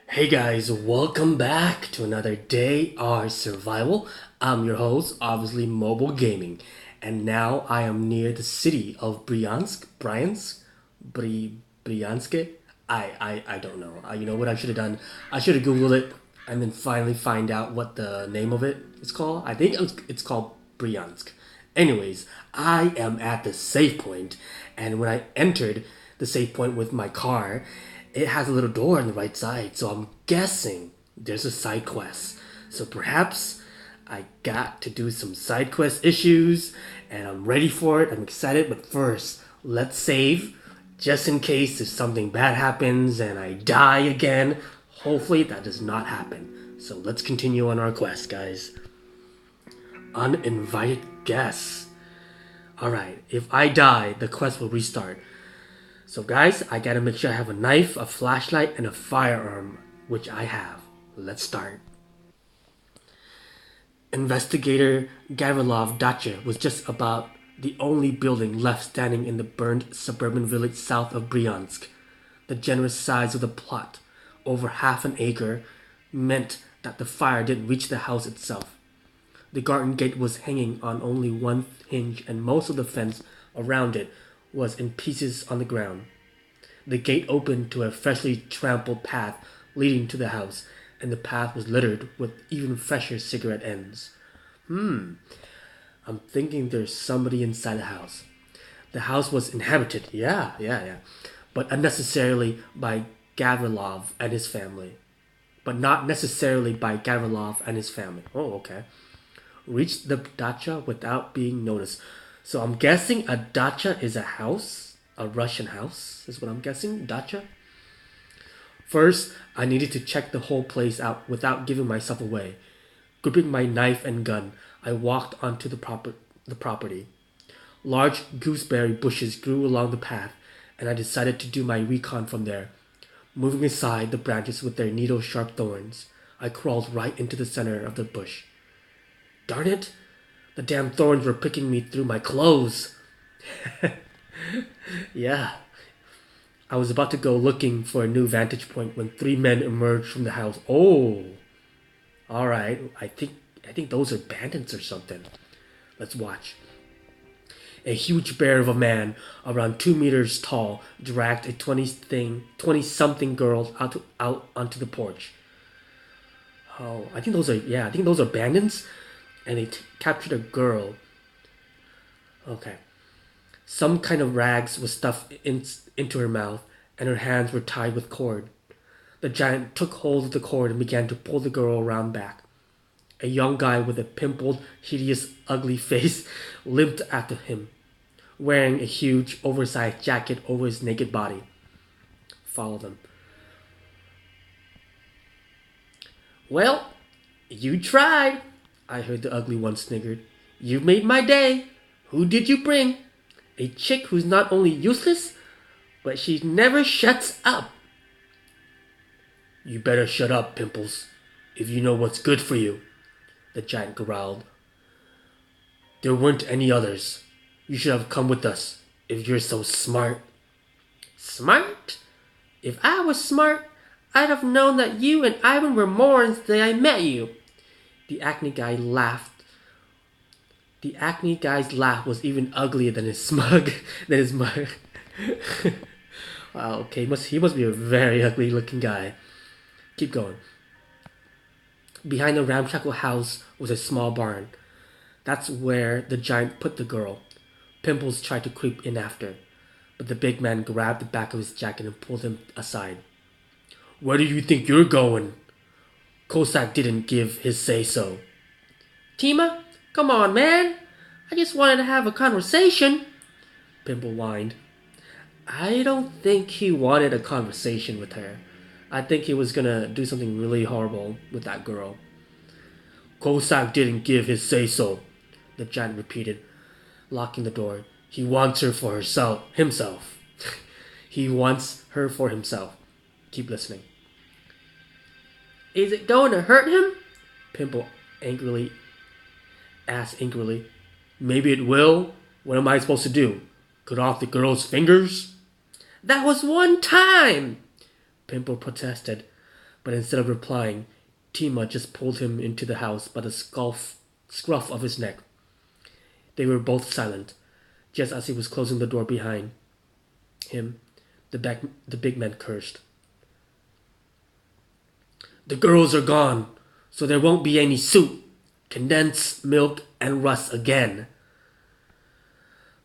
Hey guys, welcome back to another day of survival. I'm your host, obviously Mobile Gaming, and now I am near the city of Bryansk. I don't know. You know what I should have done? I should have googled it and then finally find out what the name of it is called. I think it's called Bryansk. Anyways, I am at the safe point, and when I entered the safe point with my car, it has a little door on the right side, so I'm guessing there's a side quest. So perhaps I got to do some side quest issues, and I'm ready for it. I'm excited, but first, let's save just in case if something bad happens and I die again. Hopefully, that does not happen. So let's continue on our quest, guys. Uninvited guests. Alright, if I die, the quest will restart. So guys, I gotta make sure I have a knife, a flashlight, and a firearm, which I have. Let's start. Investigator Gavrilov Dacha was just about the only building left standing in the burned suburban village south of Bryansk. The generous size of the plot, over half an acre, meant that the fire didn't reach the house itself. The garden gate was hanging on only one hinge, and most of the fence around it was in pieces on the ground. The gate opened to a freshly trampled path leading to the house, and the path was littered with even fresher cigarette ends. I'm thinking there's somebody inside the house. The house was inhabited, yeah, but unnecessarily by Gavrilov and his family. But not necessarily by Gavrilov and his family. Oh, okay. Reached the dacha without being noticed. So I'm guessing a dacha is a house, a Russian house, is what I'm guessing. Dacha. First, I needed to check the whole place out without giving myself away. Gripping my knife and gun, I walked onto the property. Large gooseberry bushes grew along the path, and I decided to do my recon from there. Moving aside the branches with their needle-sharp thorns, I crawled right into the center of the bush. Darn it! The damn thorns were picking me through my clothes. Yeah. I was about to go looking for a new vantage point when three men emerged from the house. Oh. Alright. I think those are bandits or something. Let's watch. A huge bear of a man, around 2 meters tall, dragged a 20-something girl out onto the porch. Oh, I think those are bandits. And they captured a girl. Okay. Some kind of rags was stuffed into her mouth, and her hands were tied with cord. The giant took hold of the cord and began to pull the girl around back. A young guy with a pimpled, hideous, ugly face limped after him, wearing a huge, oversized jacket over his naked body. Follow them. Well, you tried, I heard the ugly one sniggered. You made my day. Who did you bring? A chick who's not only useless, but she never shuts up. You better shut up, Pimples, if you know what's good for you, the giant growled. There weren't any others. You should have come with us, if you're so smart. Smart? If I was smart, I'd have known that you and Ivan were Morons the day I met you. The acne guy laughed. The acne guy's laugh was even uglier than his smug. Wow, okay, he must be a very ugly looking guy. Keep going. Behind the ramshackle house was a small barn. That's where the giant put the girl. Pimples tried to creep in after, but the big man grabbed the back of his jacket and pulled him aside. Where do you think you're going? Cossack didn't give his say-so. Tima, come on, man. I just wanted to have a conversation, Pimple whined. I don't think he wanted a conversation with her. I think he was gonna do something really horrible with that girl. Cossack didn't give his say-so, the giant repeated, locking the door. He wants her for himself. He wants her for himself. Keep listening. Is it going to hurt him? Pimple asked angrily. Maybe it will. What am I supposed to do? Cut off the girl's fingers? That was one time, Pimple protested. But instead of replying, Tima just pulled him into the house by the scruff of his neck. They were both silent. Just as he was closing the door behind him, the big man cursed. The girls are gone, so there won't be any soup, condensed milk, and Russ again.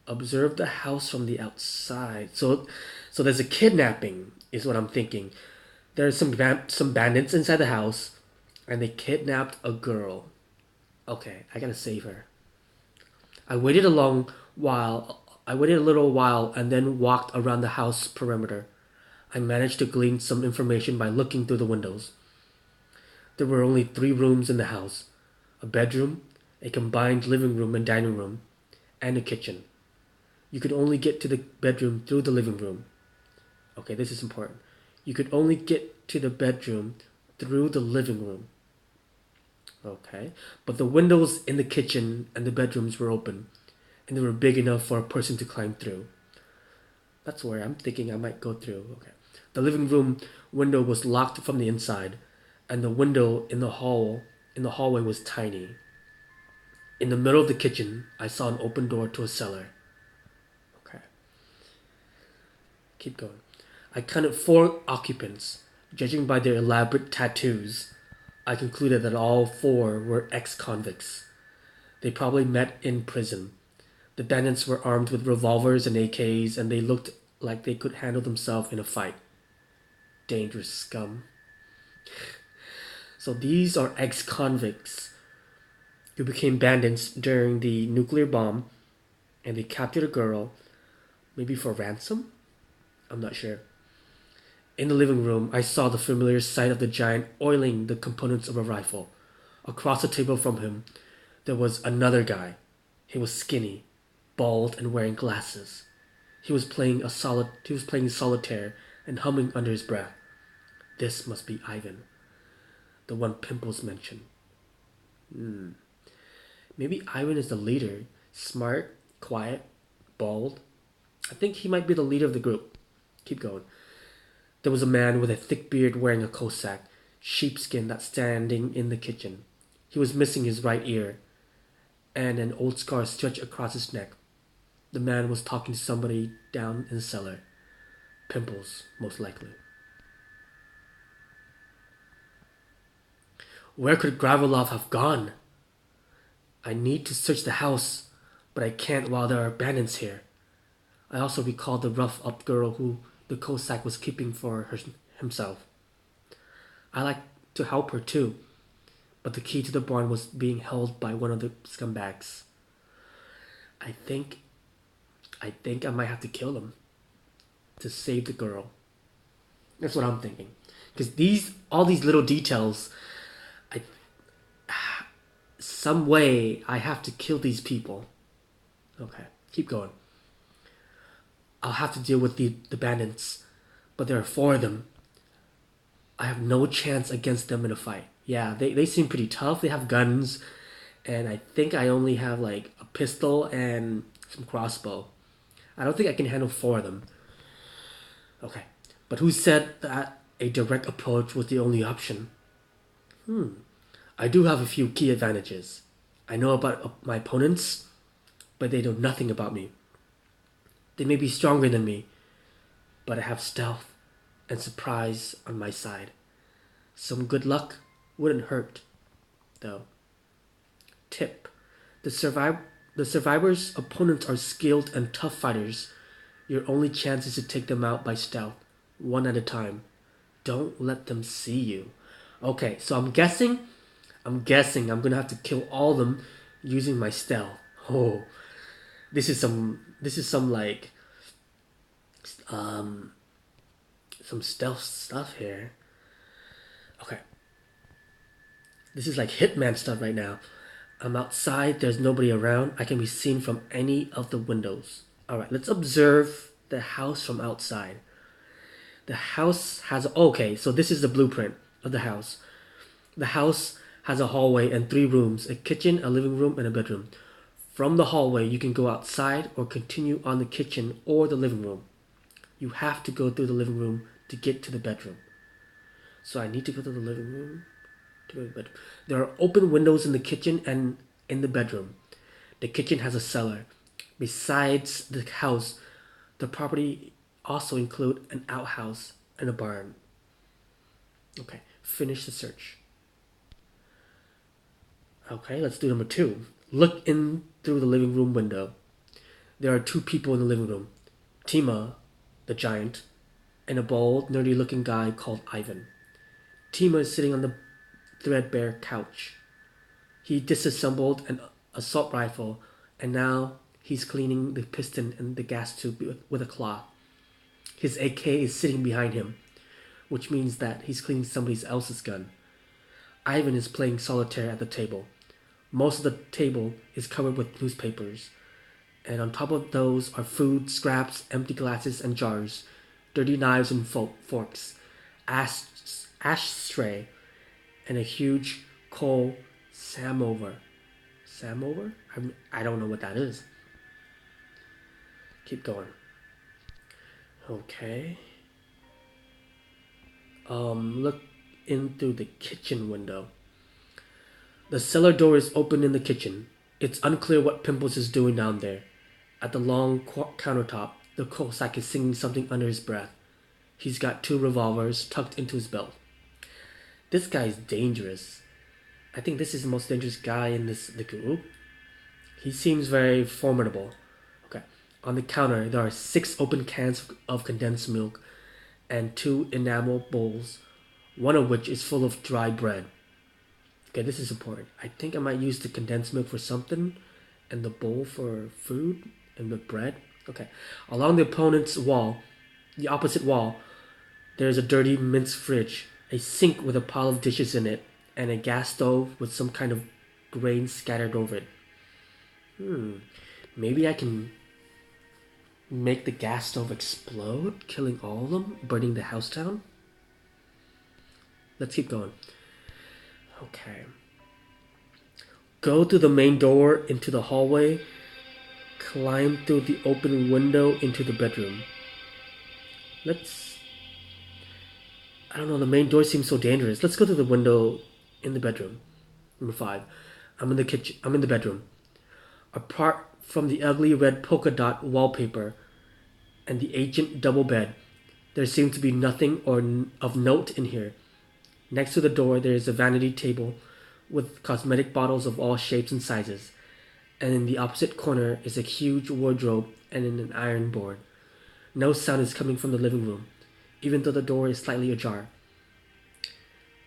Observe the house from the outside. So there's a kidnapping, is what I'm thinking. There's some bandits inside the house, and they kidnapped a girl. Okay, I gotta save her. I waited a little while and then walked around the house perimeter. I managed to glean some information by looking through the windows. There were only 3 rooms in the house: a bedroom, a combined living room and dining room, and a kitchen. You could only get to the bedroom through the living room. Okay, this is important. You could only get to the bedroom through the living room. Okay, but the windows in the kitchen and the bedrooms were open, and they were big enough for a person to climb through. That's where I'm thinking I might go through. Okay. The living room window was locked from the inside, and the window in the hallway was tiny. In the middle of the kitchen, I saw an open door to a cellar. Okay. Keep going. I counted 4 occupants. Judging by their elaborate tattoos, I concluded that all 4 were ex-convicts. They probably met in prison. The bandits were armed with revolvers and AKs, and they looked like they could handle themselves in a fight. Dangerous scum. So these are ex-convicts who became bandits during the nuclear bomb, and they captured a girl, maybe for ransom? I'm not sure. In the living room, I saw the familiar sight of the giant oiling the components of a rifle. Across the table from him, there was another guy. He was skinny, bald, and wearing glasses. He was playing solitaire and humming under his breath. This must be Ivan, the one Pimples mentioned. Maybe Ivan is the leader. Smart, quiet, bald. I think he might be the leader of the group. Keep going. There was a man with a thick beard wearing a Cossack, sheepskin that's standing in the kitchen. He was missing his right ear, and an old scar stretched across his neck. The man was talking to somebody down in the cellar. Pimples, most likely. Where could Gravilov have gone? I need to search the house, but I can't while there are bandits here. I also recalled the rough-up girl who the Cossack was keeping for himself. I like to help her too, but the key to the barn was being held by one of the scumbags. I think I might have to kill him to save the girl. That's what I'm thinking. Because all these little details, some way I have to kill these people. Okay, keep going. I'll have to deal with the bandits, but there are 4 of them. I have no chance against them in a fight. Yeah, they seem pretty tough. They have guns, and I think I only have like a pistol and some crossbow. I don't think I can handle 4 of them. Okay, but who said that a direct approach was the only option? I do have a few key advantages. I know about my opponents, but they know nothing about me. They may be stronger than me, but I have stealth and surprise on my side. Some good luck wouldn't hurt, though. Tip: the survivor's opponents are skilled and tough fighters. Your only chance is to take them out by stealth, one at a time. Don't let them see you. Okay, so I'm guessing I'm gonna have to kill all of them using my stealth. Oh, this is some like some stealth stuff here. Okay, this is like Hitman stuff right now. I'm outside. There's nobody around. I can be seen from any of the windows. All right, let's observe the house from outside. The house has okay. So this is the blueprint of the house. The house has a hallway and 3 rooms: a kitchen, a living room, and a bedroom. From the hallway, you can go outside or continue on the kitchen or the living room. You have to go through the living room to get to the bedroom. So I need to go to the living room. To go to the bedroom. There are open windows in the kitchen and in the bedroom. The kitchen has a cellar. Besides the house, the property also include an outhouse and a barn. Okay, finish the search. Okay, let's do number 2. Look in through the living room window. There are 2 people in the living room. Tima, the giant, and a bald, nerdy-looking guy called Ivan. Tima is sitting on the threadbare couch. He disassembled an assault rifle, and now he's cleaning the piston and the gas tube with a cloth. His AK is sitting behind him, which means that he's cleaning somebody else's gun. Ivan is playing solitaire at the table. Most of the table is covered with newspapers, and on top of those are food, scraps, empty glasses and jars, dirty knives and forks, ashtray, and a huge coal samovar. Samovar? I don't know what that is. Keep going. Okay. Look in through the kitchen window. The cellar door is open in the kitchen. It's unclear what Pimples is doing down there. At the long countertop, the Cossack is singing something under his breath. He's got 2 revolvers tucked into his belt. This guy is dangerous. I think this is the most dangerous guy in the group. He seems very formidable. Okay. On the counter, there are 6 open cans of condensed milk and 2 enamel bowls, one of which is full of dry bread. Okay, this is important. I think I might use the condensed milk for something and the bowl for food and the bread. Okay. Along the opponent's wall, the opposite wall, there's a dirty mince fridge, a sink with a pile of dishes in it, and a gas stove with some kind of grain scattered over it. Maybe I can make the gas stove explode, killing all of them, burning the house down? Let's keep going. Okay. Go through the main door into the hallway. Climb through the open window into the bedroom. I don't know, the main door seems so dangerous. Let's go to the window in the bedroom. Number 5. I'm in the kitchen. I'm in the bedroom. Apart from the ugly red polka dot wallpaper and the ancient double bed, there seems to be nothing of note in here. Next to the door, there is a vanity table with cosmetic bottles of all shapes and sizes. And in the opposite corner is a huge wardrobe and an iron board. No sound is coming from the living room, even though the door is slightly ajar.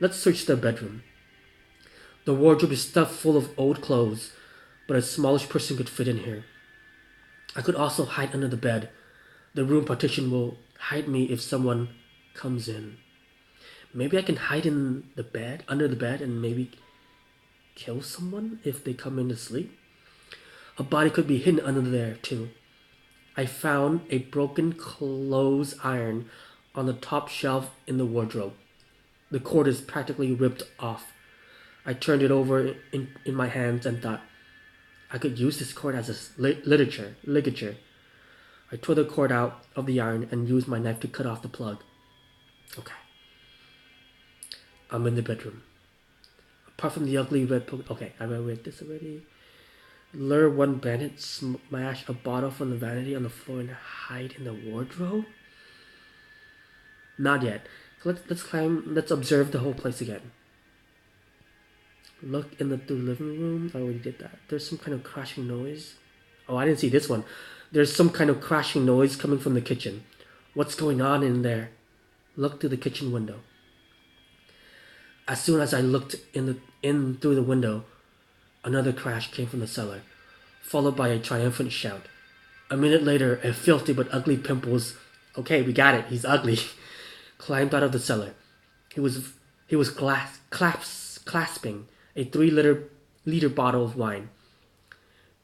Let's search the bedroom. The wardrobe is stuffed full of old clothes, but a smallish person could fit in here. I could also hide under the bed. The room partition will hide me if someone comes in. Maybe I can hide in the bed, under the bed, and maybe kill someone if they come in to sleep. A body could be hidden under there too. I found a broken clothes iron on the top shelf in the wardrobe. The cord is practically ripped off. I turned it over in my hands and thought, I could use this cord as a ligature. I tore the cord out of the iron and used my knife to cut off the plug. Okay. I'm in the bedroom. Apart from the ugly red okay, I read this already. Lure 1 bandit, smash a bottle from the vanity on the floor and hide in the wardrobe? Not yet. Let's climb. Let's observe the whole place again. Look in the living room. I already did that. There's some kind of crashing noise. Oh, I didn't see this one. There's some kind of crashing noise coming from the kitchen. What's going on in there? Look through the kitchen window. As soon as I looked in through the window, another crash came from the cellar, followed by a triumphant shout. A minute later, a filthy but ugly Pimples, okay, we got it, he's ugly, climbed out of the cellar. He was clasping a 3-liter bottle of wine.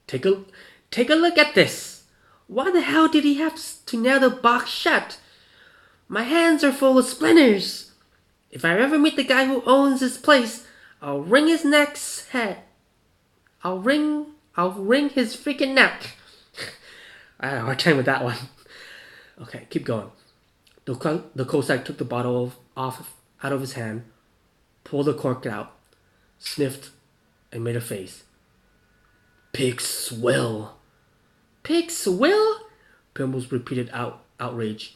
Take a look at this. Why the hell did he have to nail the box shut? My hands are full of splinters. If I ever meet the guy who owns this place, I'll wring his neck's head. I'll wring his freaking neck. I had a hard time with that one. Okay, keep going. The Cossack took the bottle off out of his hand, pulled the cork out, sniffed, and made a face. Pig swill. Pig swill? Pimples repeated outraged.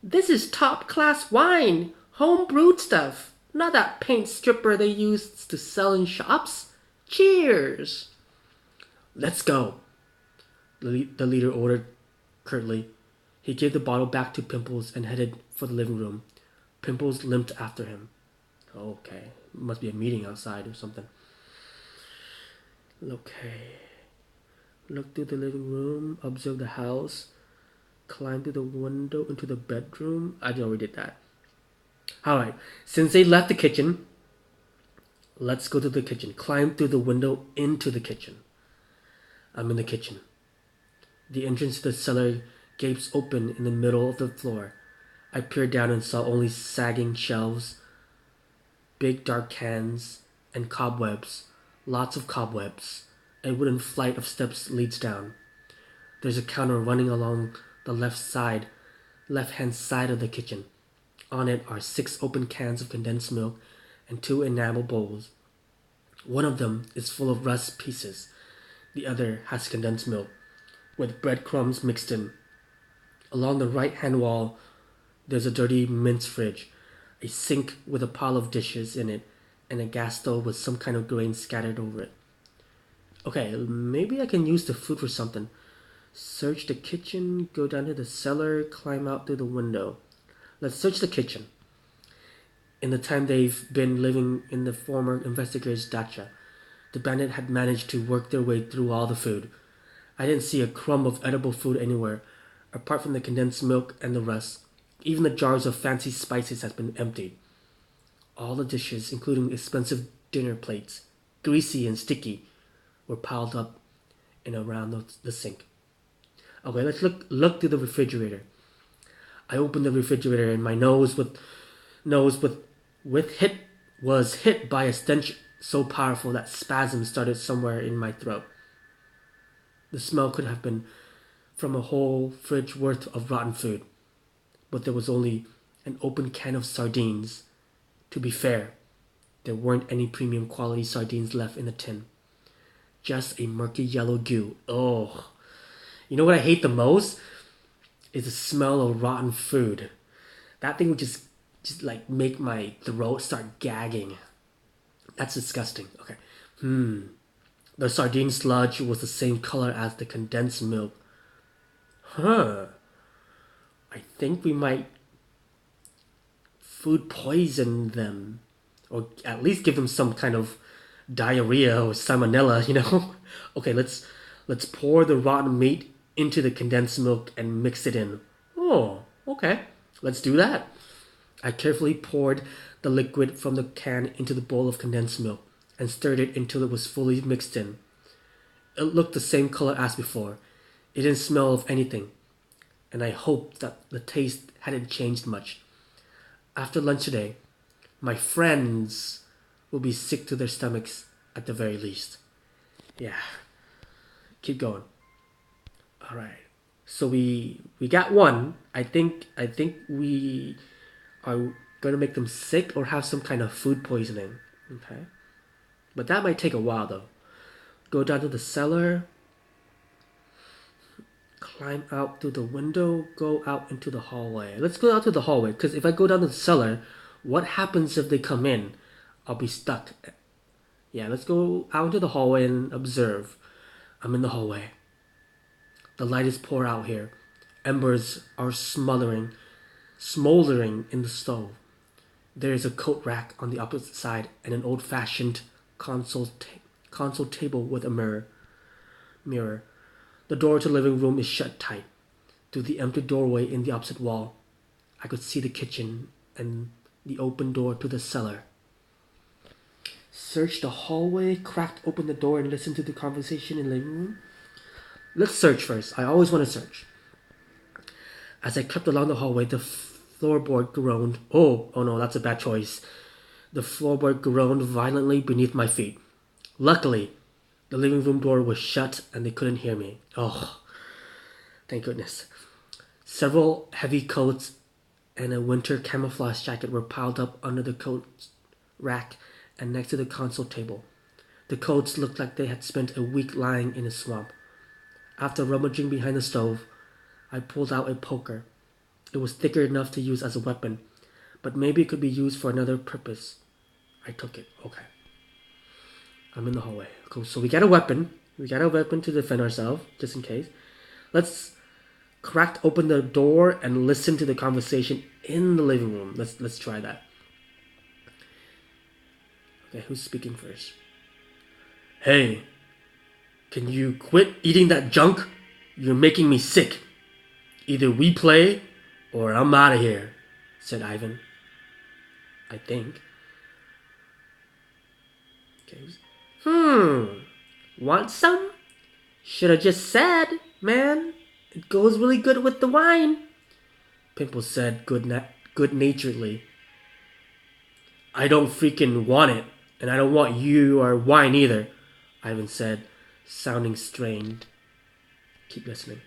This is top-class wine, home-brewed stuff, not that paint stripper they used to sell in shops. Cheers! Let's go, the leader ordered curtly. He gave the bottle back to Pimples and headed for the living room. Pimples limped after him. Okay, must be a meeting outside or something. Okay. Look through the living room, observe the house, climb through the window into the bedroom. I already did that. Alright, since they left the kitchen, let's go to the kitchen. Climb through the window into the kitchen. I'm in the kitchen. The entrance to the cellar gapes open in the middle of the floor. I peered down and saw only sagging shelves, big dark cans, and cobwebs. Lots of cobwebs. A wooden flight of steps leads down. There's a counter running along the left-hand side of the kitchen. On it are 6 open cans of condensed milk and 2 enamel bowls. One of them is full of rust pieces. The other has condensed milk, with breadcrumbs mixed in. Along the right-hand wall, there's a dirty mince fridge, a sink with a pile of dishes in it, and a gas stove with some kind of grain scattered over it. Okay, maybe I can use the food for something. Search the kitchen, go down to the cellar, climb out through the window. Let's search the kitchen. In the time they've been living in the former investigator's dacha, the bandit had managed to work their way through all the food. I didn't see a crumb of edible food anywhere, apart from the condensed milk and the rust. Even the jars of fancy spices had been emptied. All the dishes, including expensive dinner plates, greasy and sticky, were piled up and around the sink. Okay, let's look through the refrigerator. I opened the refrigerator and my nose was hit by a stench so powerful that spasms started somewhere in my throat. The smell could have been from a whole fridge worth of rotten food, but there was only an open can of sardines. To be fair, there weren't any premium quality sardines left in the tin. Just a murky yellow goo. Oh. You know what I hate the most? Is the smell of rotten food. That thing would just like make my throat start gagging. That's disgusting. Okay. The sardine sludge was the same color as the condensed milk. I think we might food poison them. Or at least give them some kind of diarrhea or salmonella, you know? Okay, let's pour the rotten meat into the condensed milk and mix it in. Oh, okay. Let's do that. I carefully poured the liquid from the can into the bowl of condensed milk and stirred it until it was fully mixed in. It looked the same color as before. It didn't smell of anything, and I hoped that the taste hadn't changed much. After lunch today, my friends will be sick to their stomachs at the very least. Yeah. Keep going. All right. So we got one. I think we are going to make them sick or have some kind of food poisoning. Okay. But that might take a while though. Go down to the cellar. Climb out through the window. Go out into the hallway. Let's go out to the hallway, because if I go down to the cellar, what happens if they come in? I'll be stuck. Yeah, let's go out into the hallway and observe. I'm in the hallway. The light is poured out here. Embers are smoldering in the stove. There is a coat rack on the opposite side and an old-fashioned console table with a mirror. The door to the living room is shut tight. Through the empty doorway in the opposite wall, I could see the kitchen and the open door to the cellar. Search the hallway, cracked open the door, and listen to the conversation in the living room. Let's search first. I always want to search. As I crept along the hallway, the floorboard groaned. Oh no, that's a bad choice. The floorboard groaned violently beneath my feet. Luckily, the living room door was shut and they couldn't hear me. Oh, thank goodness. Several heavy coats and a winter camouflage jacket were piled up under the coat rack and next to the console table. The coats looked like they had spent a week lying in a swamp. After rummaging behind the stove, I pulled out a poker. It was thicker enough to use as a weapon, but maybe it could be used for another purpose. I took it. Okay. I'm in the hallway. Cool. So we got a weapon. We got a weapon to defend ourselves, just in case. Let's crack open the door and listen to the conversation in the living room. Let's try that. Okay, who's speaking first? Hey, can you quit eating that junk? You're making me sick. Either we play or I'm out of here, said Ivan. I think. Okay. Want some? Should have just said, man. It goes really good with the wine, Pimple said good-naturedly. I don't freaking want it, and I don't want you or wine either, Ivan said, sounding strained. Keep listening.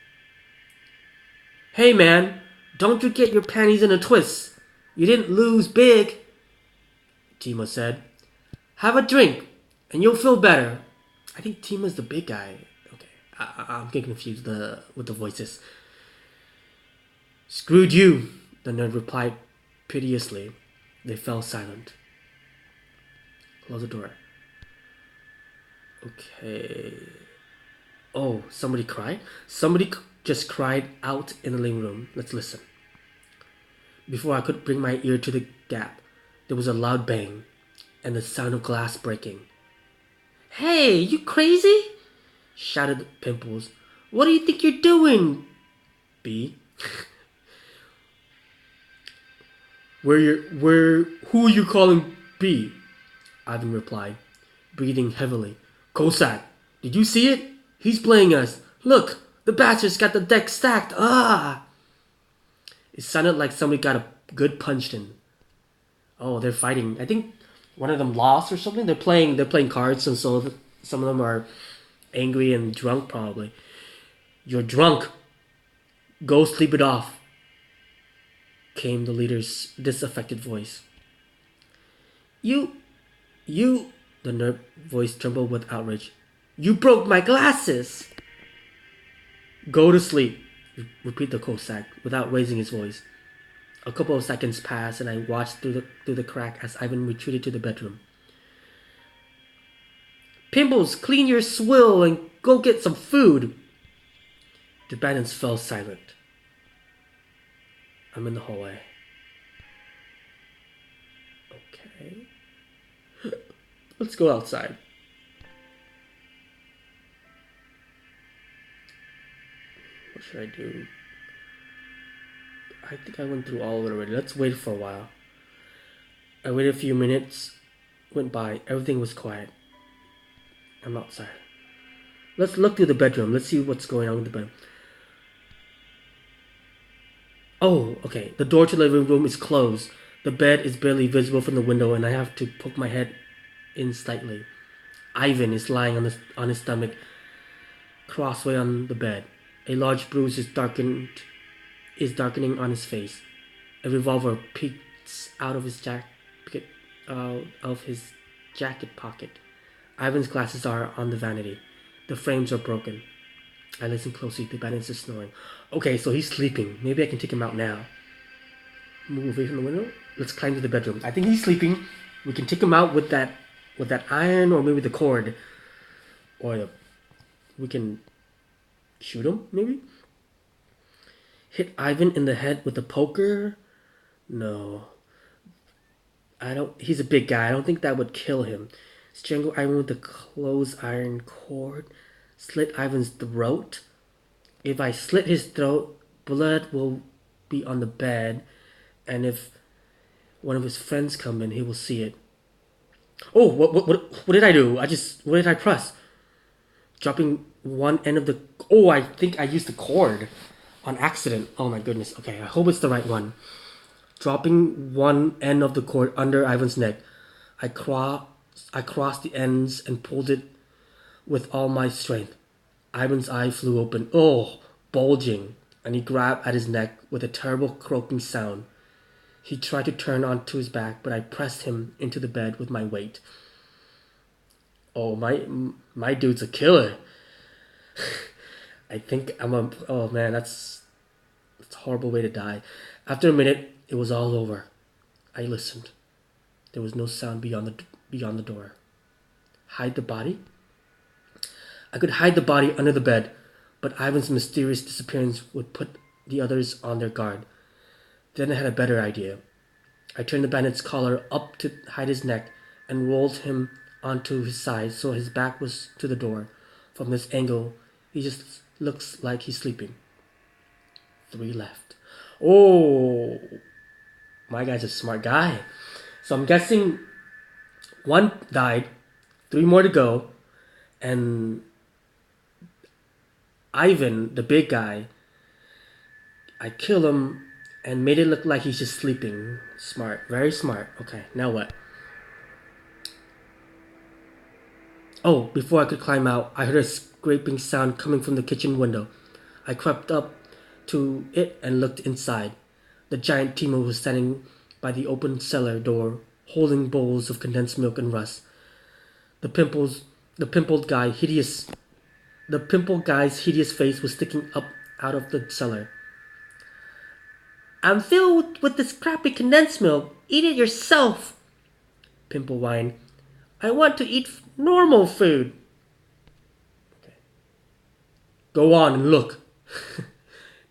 Hey man, don't you get your panties in a twist. You didn't lose big, Timo said. Have a drink, and you'll feel better. I think Timo's the big guy. Okay, I'm getting confused with the voices. Screwed you, the nerd replied piteously. They fell silent. Close the door. Okay. Oh, somebody cried? Somebody just cried out in the living room. Let's listen. Before I could bring my ear to the gap, there was a loud bang and the sound of glass breaking. Hey, you crazy? Shouted Pimples. What do you think you're doing, B? Who are you calling B? Ivan replied, breathing heavily. Cossack, did you see it? He's playing us. Look, the bastard's got the deck stacked. Ah! It sounded like somebody got a good punched in. Oh, they're fighting. I think one of them lost or something. They're playing cards, and so some of them are angry and drunk probably. You're drunk. Go sleep it off, came the leader's disaffected voice. You, the nerd voice trembled with outrage. You broke my glasses! Go to sleep, repeated the Cossack without raising his voice. A couple of seconds passed and I watched through the crack as Ivan retreated to the bedroom. Pimples, clean your swill and go get some food. The bandits fell silent. I'm in the hallway. Okay. Let's go outside. What should I do? I think I went through all of it already. Let's wait for a while. I waited a few minutes. Went by. Everything was quiet. I'm outside. Let's look through the bedroom. Let's see what's going on with the bed. Oh, okay. The door to the living room is closed. The bed is barely visible from the window and I have to poke my head in slightly. Ivan is lying on his stomach, crossway on the bed. A large bruise is darkening on his face. A revolver peeks out of his jacket pocket. Ivan's glasses are on the vanity. The frames are broken. I listen closely. The bandit is snoring. Okay, so he's sleeping. Maybe I can take him out now. Move away from the window. Let's climb to the bedroom. I think he's sleeping. We can take him out with that iron or maybe the cord. Or we can shoot him, maybe? Hit Ivan in the head with a poker? No. He's a big guy. I don't think that would kill him. Strangle Ivan with the clothes iron cord. Slit Ivan's throat. If I slit his throat, blood will be on the bed. And if one of his friends come in, he will see it. Oh, what did I do? What did I press? Dropping one end of the... Oh, I think I used the cord on accident. Oh my goodness. Okay, I hope it's the right one. Dropping one end of the cord under Ivan's neck. I crossed the ends and pulled it with all my strength. Ivan's eye flew open. Oh, bulging. And he grabbed at his neck with a terrible croaking sound. He tried to turn onto his back, but I pressed him into the bed with my weight. Oh, my dude's a killer. I think I'm a. Oh man, that's a horrible way to die. After a minute, it was all over. I listened. There was no sound beyond the door. Hide the body? I could hide the body under the bed, but Ivan's mysterious disappearance would put the others on their guard. Then I had a better idea. I turned the bandit's collar up to hide his neck and rolled him onto his side so his back was to the door. From this angle, he just looks like he's sleeping. 3 left. Oh, my guy's a smart guy. So I'm guessing 1 died, 3 more to go, and Ivan, the big guy, I kill him and made it look like he's just sleeping. Smart, very smart. Okay, now what? Oh, before I could climb out, I heard a scraping sound coming from the kitchen window. I crept up to it and looked inside. The giant Timo was standing by the open cellar door, holding bowls of condensed milk and rust. The pimpled guy's hideous face was sticking up out of the cellar. I'm filled with this crappy condensed milk. Eat it yourself, Pimple whined. I want to eat normal food. Okay. Go on and look,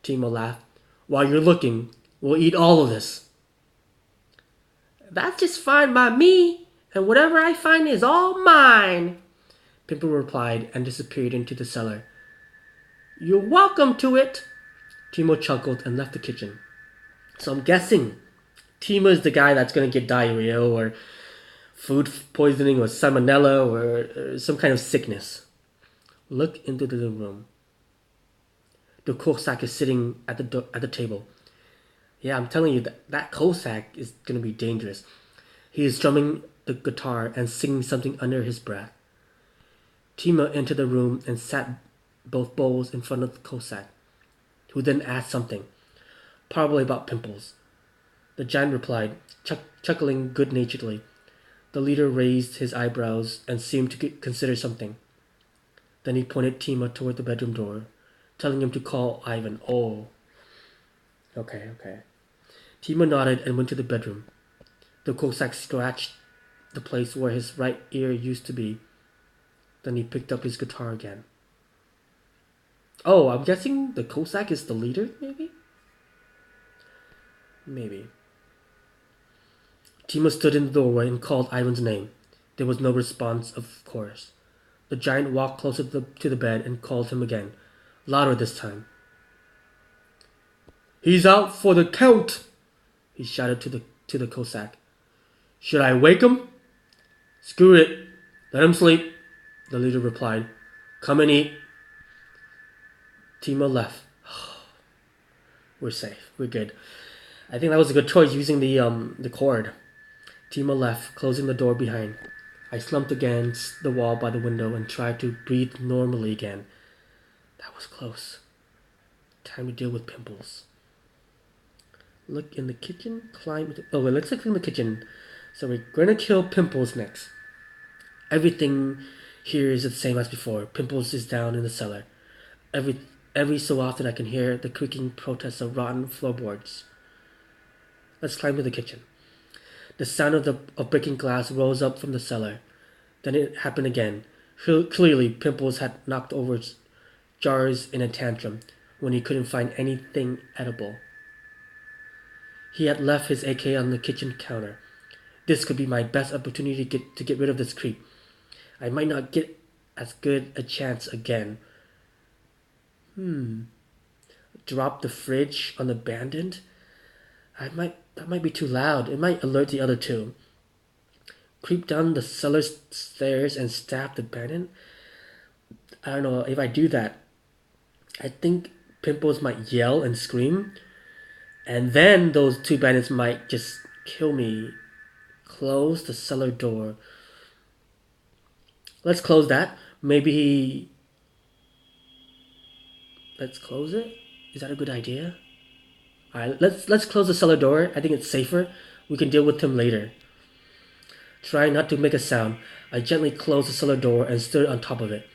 Timo laughed. While you're looking, we'll eat all of this. That's just fine by me, and whatever I find is all mine, Pimple replied and disappeared into the cellar. You're welcome to it, Timo chuckled and left the kitchen. So I'm guessing Timo is the guy that's going to get diarrhea or food poisoning or salmonella or some kind of sickness. Look into the room. The Cossack is sitting at the table. Yeah, I'm telling you, that Cossack is going to be dangerous. He is strumming the guitar and singing something under his breath. Timo entered the room and sat both bowls in front of the Cossack, who then asked something, probably about pimples. The giant replied, chuckling good-naturedly. The leader raised his eyebrows and seemed to consider something. Then he pointed Timo toward the bedroom door, telling him to call Ivan. Oh. Okay. Timo nodded and went to the bedroom. The Cossack scratched the place where his right ear used to be. Then he picked up his guitar again. Oh, I'm guessing the Cossack is the leader, maybe? Maybe. Timo stood in the doorway and called Ivan's name. There was no response, of course. The giant walked closer to the bed and called him again, louder this time. He's out for the count, he shouted to the Cossack. Should I wake him? Screw it. Let him sleep, the leader replied. Come and eat. Timo left. We're safe. We're good. I think that was a good choice using the cord. Timo left, closing the door behind. I slumped against the wall by the window and tried to breathe normally again. That was close. Time to deal with pimples. Look in the kitchen, let's look in the kitchen. So we're gonna kill Pimples next. Everything here is the same as before. Pimples is down in the cellar. Every so often I can hear the creaking protests of rotten floorboards. Let's climb to the kitchen. The sound of breaking glass rose up from the cellar. Then it happened again. Clearly, Pimples had knocked over jars in a tantrum when he couldn't find anything edible. He had left his AK on the kitchen counter. This could be my best opportunity to get rid of this creep. I might not get as good a chance again. Drop the fridge on the bandit? That might be too loud. It might alert the other two. Creep down the cellar stairs and stab the bandit? I don't know. If I do that, I think Pimples might yell and scream. And then those 2 bandits might just kill me. Close the cellar door. Let's close that. Let's close it? Is that a good idea? Alright, let's close the cellar door. I think it's safer. We can deal with him later. Trying not to make a sound, I gently closed the cellar door and stood on top of it.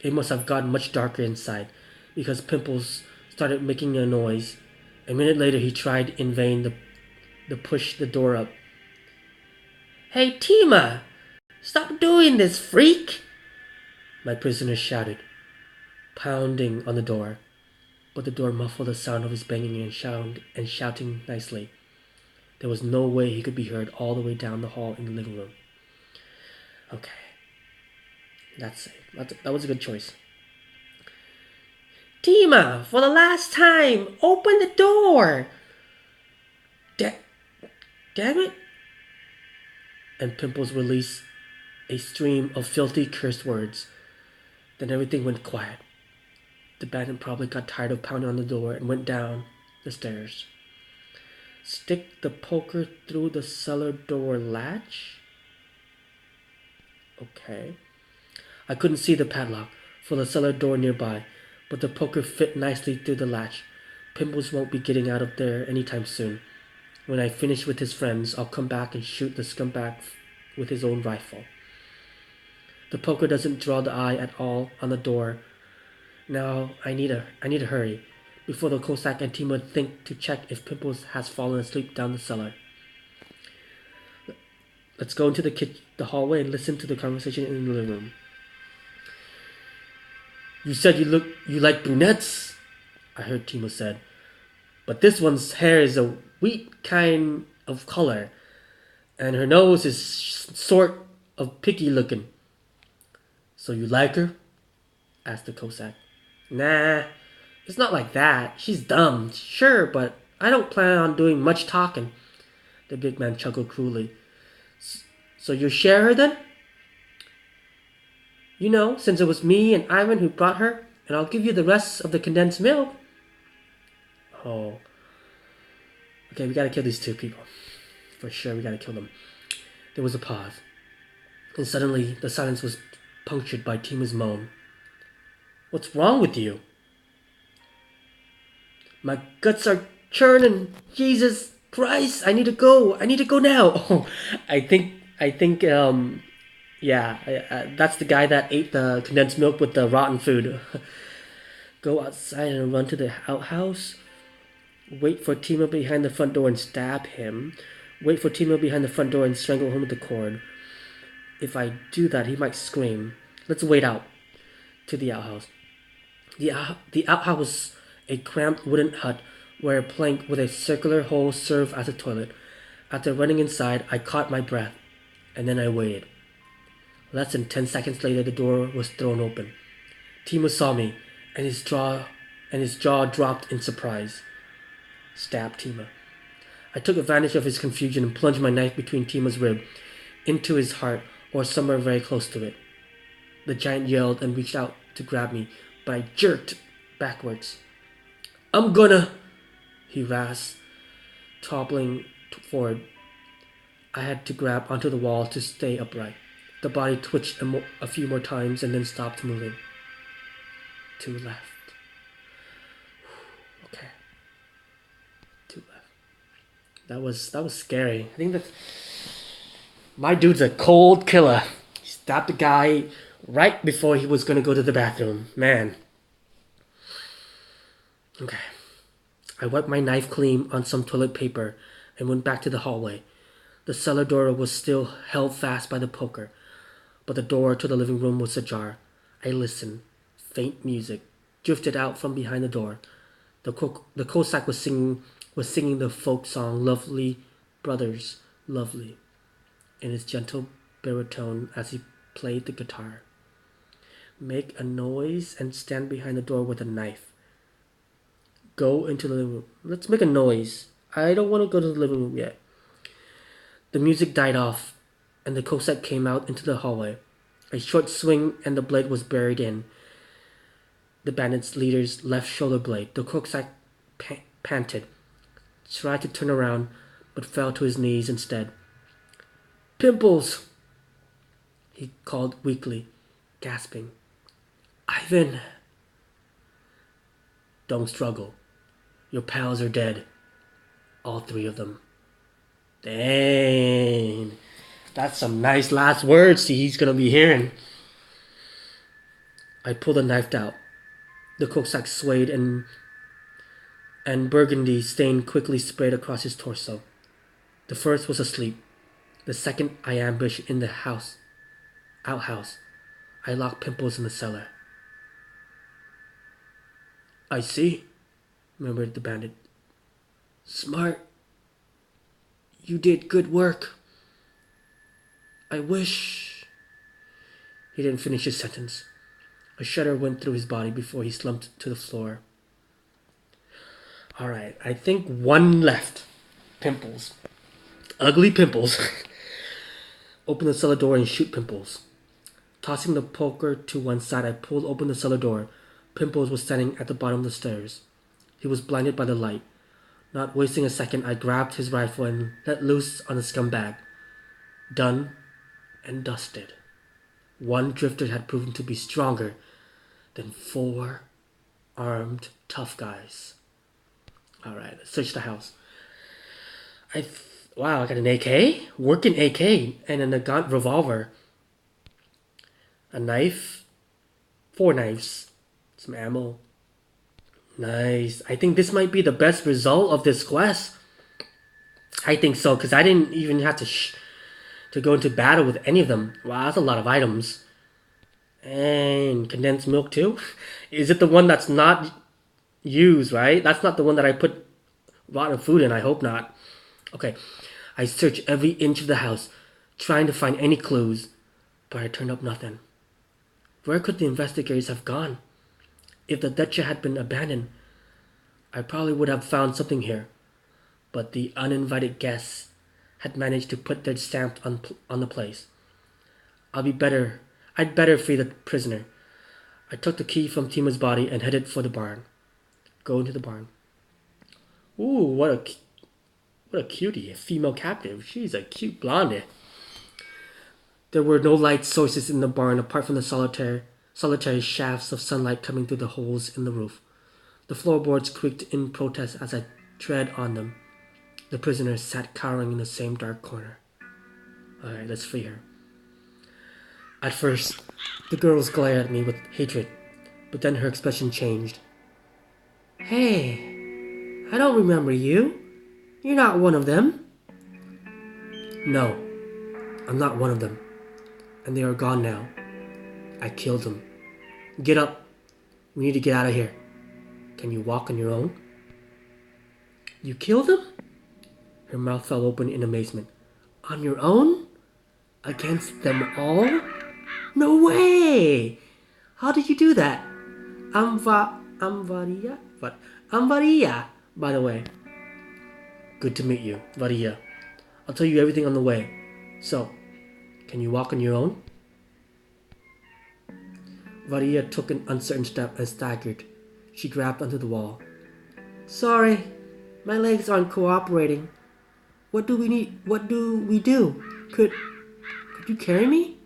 It must have gotten much darker inside, because Pimples started making a noise. A minute later, he tried in vain to push the door up. "Hey, Tima! Stop doing this, freak!" my prisoner shouted, pounding on the door. But the door muffled the sound of his banging and shouting nicely. There was no way he could be heard all the way down the hall in the living room. Okay. That's safe. That was a good choice. "Tima, for the last time, open the door!" Damn it! And Pimples released a stream of filthy cursed words. Then everything went quiet. The bandit probably got tired of pounding on the door and went down the stairs. Stick the poker through the cellar door latch? Okay. I couldn't see the padlock for the cellar door nearby, but the poker fit nicely through the latch. Pimples won't be getting out of there anytime soon. When I finish with his friends, I'll come back and shoot the scumbag with his own rifle. The poker doesn't draw the eye at all on the door. Now I need to hurry before the Cossack and Tima think to check if Pimples has fallen asleep down the cellar. Let's go into the hallway and listen to the conversation in the living room. "You said you like brunettes," I heard Tima said. "But this one's hair is a wheat kind of color, and her nose is sort of picky looking." "So you like her?" asked the Cossack. "Nah, it's not like that. She's dumb, sure, but I don't plan on doing much talking." The big man chuckled cruelly. "So you share her then?" "You know, since it was me and Ivan who brought her, and I'll give you the rest of the condensed milk." Oh. Okay, we gotta kill these two people. For sure, we gotta kill them. There was a pause. And suddenly, the silence was punctured by Tima's moan. "What's wrong with you?" "My guts are churning. Jesus Christ, I need to go. I need to go now." Oh, I think, that's the guy that ate the condensed milk with the rotten food. Go outside and run to the outhouse. Wait for Tima behind the front door and stab him. Wait for Tima behind the front door and strangle him with the cord. If I do that, he might scream. Let's wait out to the outhouse. The outhouse was a cramped wooden hut where a plank with a circular hole served as a toilet. After running inside, I caught my breath, and then I waited. Less than 10 seconds later, the door was thrown open. Tima saw me, and his jaw dropped in surprise. Stabbed Tima. I took advantage of his confusion and plunged my knife between Tima's rib, into his heart, or somewhere very close to it. The giant yelled and reached out to grab me, but I jerked backwards. "I'm gonna," he rasped, toppling forward. I had to grab onto the wall to stay upright. The body twitched a few more times and then stopped moving. To the left. Okay. To the left. That was scary. I think that my dude's a cold killer. He stabbed the guy right before he was gonna go to the bathroom. Man. Okay. I wiped my knife clean on some toilet paper and went back to the hallway. The cellar door was still held fast by the poker, but the door to the living room was ajar. I listened. Faint music drifted out from behind the door. The Cossack was singing the folk song "Lovely Brothers, Lovely" in his gentle baritone as he played the guitar. Make a noise and stand behind the door with a knife. Go into the living room. Let's make a noise. I don't want to go to the living room yet. The music died off, and the Cossack came out into the hallway. A short swing, and the blade was buried in the bandits' leader's left shoulder blade. The Cossack panted, tried to turn around, but fell to his knees instead. "Pimples!" he called weakly, gasping. "Ivan!" "Don't struggle. Your pals are dead," All three of them. Dang. That's some nice last words he's gonna be hearing. I pulled the knife out. The cooksack swayed and burgundy stain quickly sprayed across his torso. The first was asleep. The second I ambushed in the outhouse. I locked Pimples in the cellar. I see, murmured the bandit. Smart. You did good work. I wish... He didn't finish his sentence. A shudder went through his body before he slumped to the floor. Alright, I think one left. Pimples. Ugly Pimples. Open the cellar door and shoot Pimples. Tossing the poker to one side, I pulled open the cellar door. Pimples was standing at the bottom of the stairs. He was blinded by the light. Not wasting a second, I grabbed his rifle and let loose on the scumbag. Done and dusted. One drifter had proven to be stronger than 4 armed tough guys. Alright, let's search the house. Wow, I got an AK? Working AK and a Nagant revolver. A knife. 4 knives. Some ammo. Nice. I think this might be the best result of this quest. I think so, because I didn't even have to go into battle with any of them. Wow, that's a lot of items. And condensed milk too? Is it the one that's not used, right? That's not the one that I put rotten food in. I hope not. Okay. I searched every inch of the house, trying to find any clues, but I turned up nothing. Where could the investigators have gone? If the Dutcher had been abandoned, I probably would have found something here. But the uninvited guests had managed to put their stamp on the place. I'd better free the prisoner. I took the key from Tima's body and headed for the barn. Go into the barn. Ooh, what a cutie, a female captive. She's a cute blonde. There were no light sources in the barn apart from the solitary shafts of sunlight coming through the holes in the roof. The floorboards creaked in protest as I tread on them. The prisoner sat cowering in the same dark corner. Alright, let's free her. At first, the girls glared at me with hatred, but then her expression changed. Hey, I don't remember you. You're not one of them. No, I'm not one of them. And they are gone now. I killed them. Get up. We need to get out of here. Can you walk on your own? You killed them? Her mouth fell open in amazement. On your own? Against them all? No way! How did you do that? I'm Varia, by the way. Good to meet you, Varia. I'll tell you everything on the way. So, can you walk on your own? Varia took an uncertain step and staggered. She grabbed onto the wall. Sorry, my legs aren't cooperating. What do we do? Could you carry me?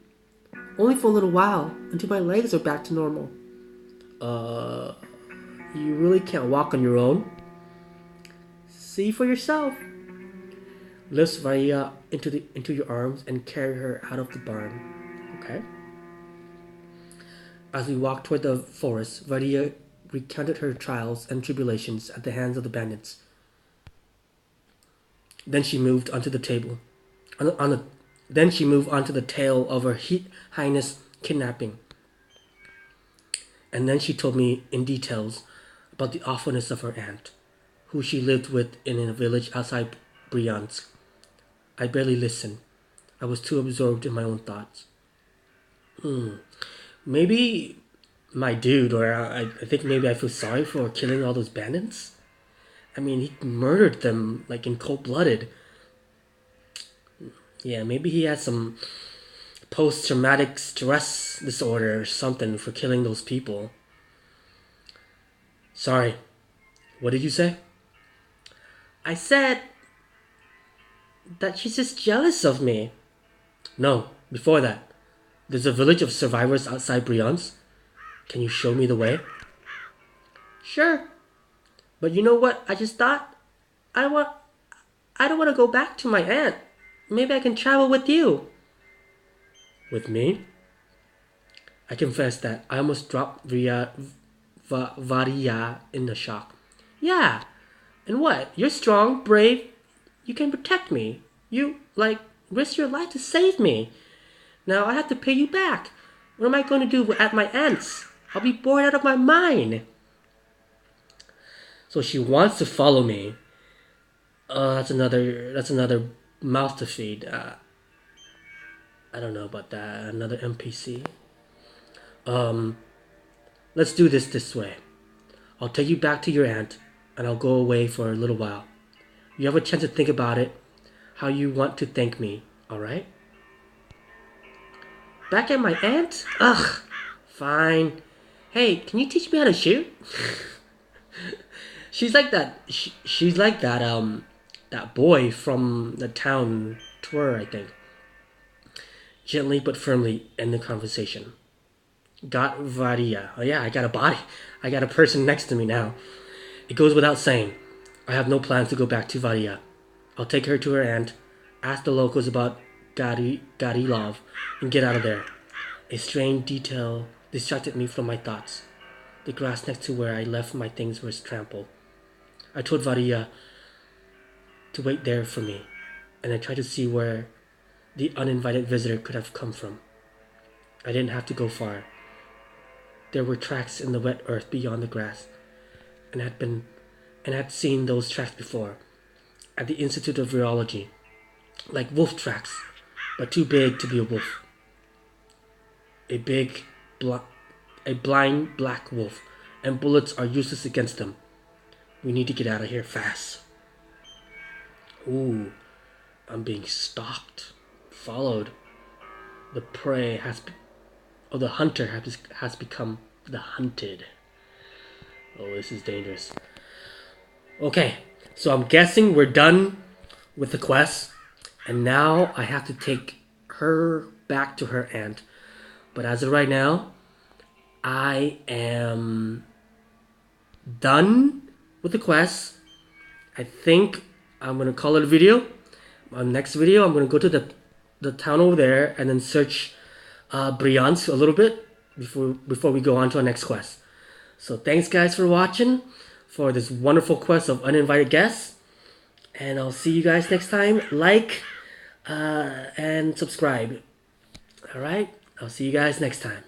Only for a little while, until my legs are back to normal. You really can't walk on your own? See for yourself. Lift Varia into your arms and carry her out of the barn. Okay? As we walked toward the forest, Varia recounted her trials and tribulations at the hands of the bandits. Then she moved onto the table. Then she moved onto the tale of her Highness kidnapping. And then she told me in details about the awfulness of her aunt, who she lived with in a village outside Bryansk. I barely listened. I was too absorbed in my own thoughts. Maybe my dude, or I think maybe I feel sorry for killing all those bandits. I mean, he murdered them, like, in cold-blooded. Yeah, maybe he has some post-traumatic stress disorder or something for killing those people. Sorry. What did you say? I said that she's just jealous of me. No, before that. There's a village of survivors outside Bryansk. Can you show me the way? Sure. But you know what I just thought? I I don't want to go back to my aunt. Maybe I can travel with you. With me? I confess that I almost dropped Varia in the shock. Yeah, and what? You're strong, brave. You can protect me. You, risk your life to save me. Now I have to pay you back. What am I going to do at my aunt's? I'll be bored out of my mind. So she wants to follow me. That's another mouth to feed. I don't know about that. Another NPC. Let's do this way. I'll take you back to your aunt, and I'll go away for a little while. You have a chance to think about it, how you want to thank me, alright? Back at my aunt? Ugh, fine. Hey, can you teach me how to shoot? She's like that. She's like that boy from the town tour, I think. Gently but firmly end the conversation. Got Varia. Oh yeah, I got a body. I got a person next to me now. It goes without saying. I have no plans to go back to Varia. I'll take her to her aunt, ask the locals about Garilov, and get out of there. A strange detail distracted me from my thoughts. The grass next to where I left my things was trampled. I told Varia to wait there for me, and I tried to see where the uninvited visitor could have come from. I didn't have to go far. There were tracks in the wet earth beyond the grass, and had seen those tracks before at the Institute of Virology, like wolf tracks, but too big to be a wolf. A blind black wolf, and bullets are useless against them. We need to get out of here fast. Ooh, I'm being stalked, followed. The the hunter has become the hunted. Oh, this is dangerous. Okay, so I'm guessing we're done with the quest, and now I have to take her back to her aunt. But as of right now, I am done with the quest. I think I'm gonna call it a video. On next video, I'm gonna go to the town over there and then search Bryansk a little bit before we go on to our next quest. So thanks guys for watching for this wonderful quest of uninvited guests, and I'll see you guys next time. Like and subscribe. All right, I'll see you guys next time.